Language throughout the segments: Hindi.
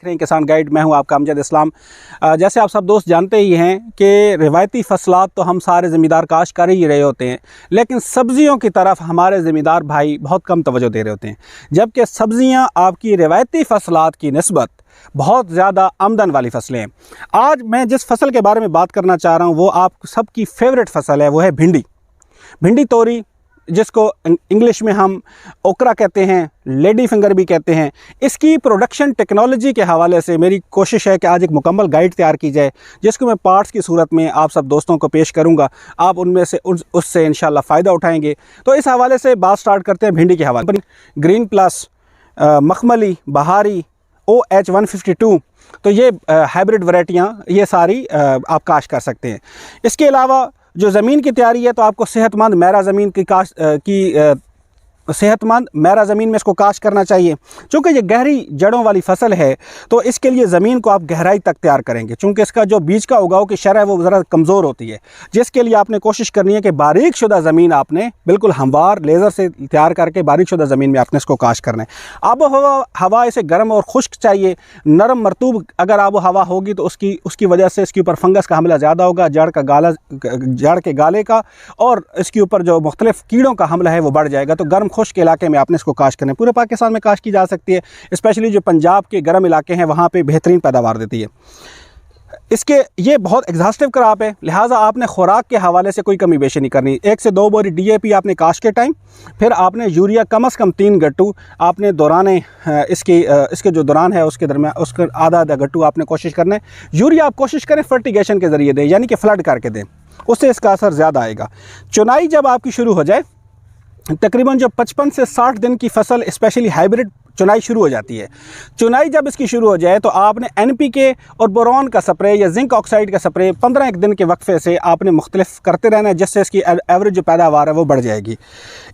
किसान गाइड। मैं हूं आपका अमजद इस्लाम। जैसे आप सब दोस्त जानते ही हैं कि रिवायती फसलात तो हम सारे ज़मींदार काश्त कर ही रहे होते हैं, लेकिन सब्ज़ियों की तरफ हमारे ज़मींदार भाई बहुत कम तवज्जो दे रहे होते हैं। जबकि सब्ज़ियां आपकी रिवायती फसलात की निस्बत बहुत ज़्यादा आमदन वाली फसलें हैं। आज मैं जिस फसल के बारे में बात करना चाह रहा हूँ वो आप सबकी फेवरेट फसल है, वो है भिंडी। भिंडी तोरी, जिसको इंग्लिश में हम ओकरा कहते हैं, लेडी फिंगर भी कहते हैं। इसकी प्रोडक्शन टेक्नोलॉजी के हवाले से मेरी कोशिश है कि आज एक मुकम्मल गाइड तैयार की जाए, जिसको मैं पार्ट्स की सूरत में आप सब दोस्तों को पेश करूंगा। आप उनमें से उससे इंशाल्लाह फ़ायदा उठाएंगे। तो इस हवाले से बात स्टार्ट करते हैं भिंडी के हवाले पर। ग्रीन प्लस, मखमली, बहारी, OH-152, तो ये हाइब्रिड वैरायटियाँ ये सारी आप काश्त कर सकते हैं। इसके अलावा जो ज़मीन की तैयारी है, तो आपको सेहतमंद मैरा ज़मीन की सेहतमंद मैरा ज़मीन में इसको काश्त करना चाहिए। चूँकि ये गहरी जड़ों वाली फसल है, तो इसके लिए ज़मीन को आप गहराई तक तैयार करेंगे। चूँकि इसका जो बीज का उगाव की शरह है वो ज़रा कमज़ोर होती है, जिसके लिए आपने कोशिश करनी है कि बारीक शुदा ज़मीन आपने बिल्कुल हमवार लेज़र से तैयार करके बारीक शुदा ज़मीन में आपने इसको काश्त करना है। आबो हवा इसे गर्म और खुश्क चाहिए। नरम मरतूब अगर आबो हवा होगी तो उसकी वजह से इसके ऊपर फंगस का हमला ज़्यादा होगा, जड़ के गाले का, और इसके ऊपर जो मुख्तलिफ कीड़ों का हमला है वो बढ़ जाएगा। तो गर्म खुश्क इलाके में आपने इसको काश्त करना है। पूरे पाकिस्तान में काश्त की जा सकती है, स्पेशली जो पंजाब के गर्म इलाके हैं वहाँ पे बेहतरीन पैदावार देती है। ये बहुत एग्जॉस्टिव क्रॉप है, लिहाजा आपने खुराक के हवाले से कोई कमी बेशी नहीं करनी। 1 से 2 बोरी DAP आपने काश्त के टाइम, फिर आपने यूरिया कम से कम 3 गट्टू आपने दौराने इसके जो दौरान है उसके दरमियान उसका आधा गट्टू आपने कोशिश करना है। यूरिया आप कोशिश करें फर्टिगेशन के ज़रिए दें, यानी कि फ्लड करके दें, उससे इसका असर ज़्यादा आएगा। चुनाई जब आपकी शुरू हो जाए, तकरीबन जो 55 से 60 दिन की फसल, स्पेशली हाइब्रिड चुनाई शुरू हो जाती है। चुनाई जब इसकी शुरू हो जाए तो आपने NPK और बोरॉन का स्प्रे या जिंक ऑक्साइड का स्प्रे 15 दिन के वक्फे से आपने मुख्तलिफ करते रहना है, जिससे इसकी एवरेज जो पैदावार है वो बढ़ जाएगी।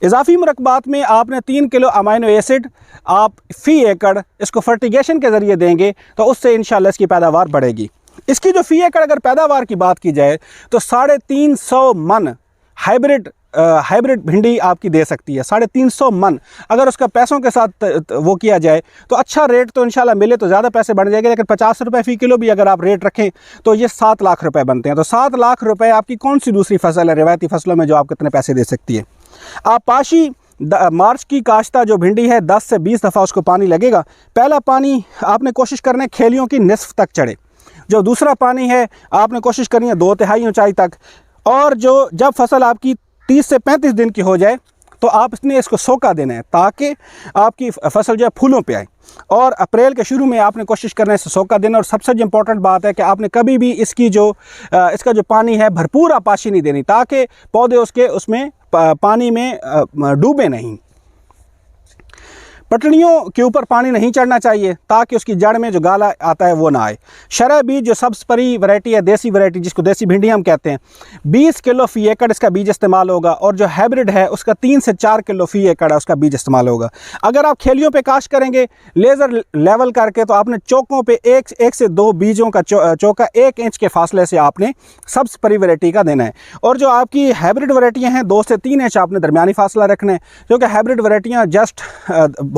इजाफी मुरकबात में आपने 3 किलो अमाइनो एसिड आप फ़ी एकड़ इसको फर्टिगेशन के ज़रिए देंगे, तो उससे इंशाल्लाह इसकी पैदावार बढ़ेगी। इसकी जो फ़ी एकड़ अगर पैदावार की बात की जाए तो 350 मन हाइब्रिड भिंडी आपकी दे सकती है। 350 मन अगर उसका पैसों के साथ वो किया जाए तो अच्छा रेट तो इंशाल्लाह मिले तो ज़्यादा पैसे बढ़ जाएंगे। लेकिन 50 रुपये फ़ी किलो भी अगर आप रेट रखें तो ये 7 लाख रुपए बनते हैं। तो 7 लाख रुपए आपकी कौन सी दूसरी फसल है रिवायती फसलों में जो आप कितने पैसे दे सकती है। आप पाशी मार्च की काश्ता जो भिंडी है 10 से 20 दफ़ा उसको पानी लगेगा। पहला पानी आपने कोशिश करना है खेलियों की निस्फ तक चढ़े। जो दूसरा पानी है आपने कोशिश करनी है 2/3 ऊंचाई तक। और जब फसल आपकी 30 से 35 दिन की हो जाए तो आपने इसको सोका देना है, ताकि आपकी फसल जो है फूलों पे आए। और अप्रैल के शुरू में आपने कोशिश करना है इसे सोका देना। और सबसे जो इम्पोर्टेंट बात है कि आपने कभी भी इसका जो पानी है भरपूर आपाशी नहीं देनी, ताकि पौधे उसमें पानी में डूबे नहीं। पटड़ियों के ऊपर पानी नहीं चढ़ना चाहिए, ताकि उसकी जड़ में जो गाला आता है वो ना आए। शरह बीज जो सब्ज़ परी वैरायटी है, देसी वैरायटी जिसको देसी भिंडी हम कहते हैं, 20 किलो फ़ी एकड़ इसका बीज इस्तेमाल होगा। और जो हाइब्रिड है उसका 3 से 4 किलो फ़ी एकड़ है उसका बीज इस्तेमाल होगा। अगर आप खेलियों पे काश्त करेंगे लेज़र लेवल करके, तो आपने चौकों पे एक से 2 बीजों का चौका 1 इंच के फासले से आपने सब्ज़ परी वैरायटी का देना है। और जो आपकी हाइब्रिड वैरायटियाँ हैं 2 से 3 इंच आपने दरमियानी फासला रखना है, क्योंकि हाइब्रिड वैरायटियाँ जस्ट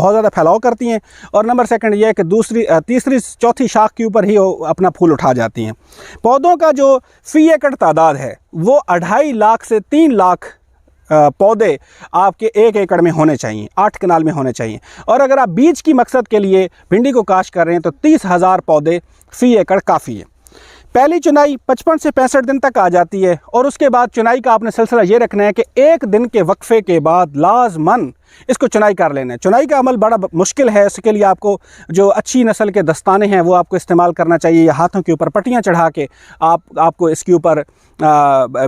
बहुत ज़्यादा फैलाव करती हैं। और नंबर सेकंड ये है कि तीसरी चौथी शाख के ऊपर ही अपना फूल उठा जाती हैं। पौधों का जो फ़ी एकड़ तादाद है वो 2.5 लाख से 3 लाख पौधे आपके 1 एकड़ में होने चाहिए, 8 कनाल में होने चाहिए। और अगर आप बीज की मकसद के लिए भिंडी को काश्त कर रहे हैं तो 30,000 पौधे फ़ी एकड़ काफ़ी है। पहली चुनाई 55 से 65 दिन तक आ जाती है। और उसके बाद चुनाई का आपने सिलसिला ये रखना है कि 1 दिन के वक्फे के बाद लाजमन इसको चुनाई कर लेना है। चुनाई का अमल बड़ा मुश्किल है, इसके लिए आपको जो अच्छी नस्ल के दस्ताने हैं वो आपको इस्तेमाल करना चाहिए, या हाथों के ऊपर पट्टियाँ चढ़ा के आपको इसके ऊपर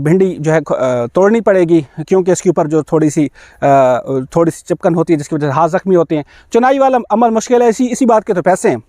भिंडी जो है तोड़नी पड़ेगी, क्योंकि इसके ऊपर जो थोड़ी सी चिपकन होती है जिसकी वजह से हाथ ज़ख्मी होते हैं। चुनाई वाला अमल मुश्किल है, इसी बात के तो पैसे हैं।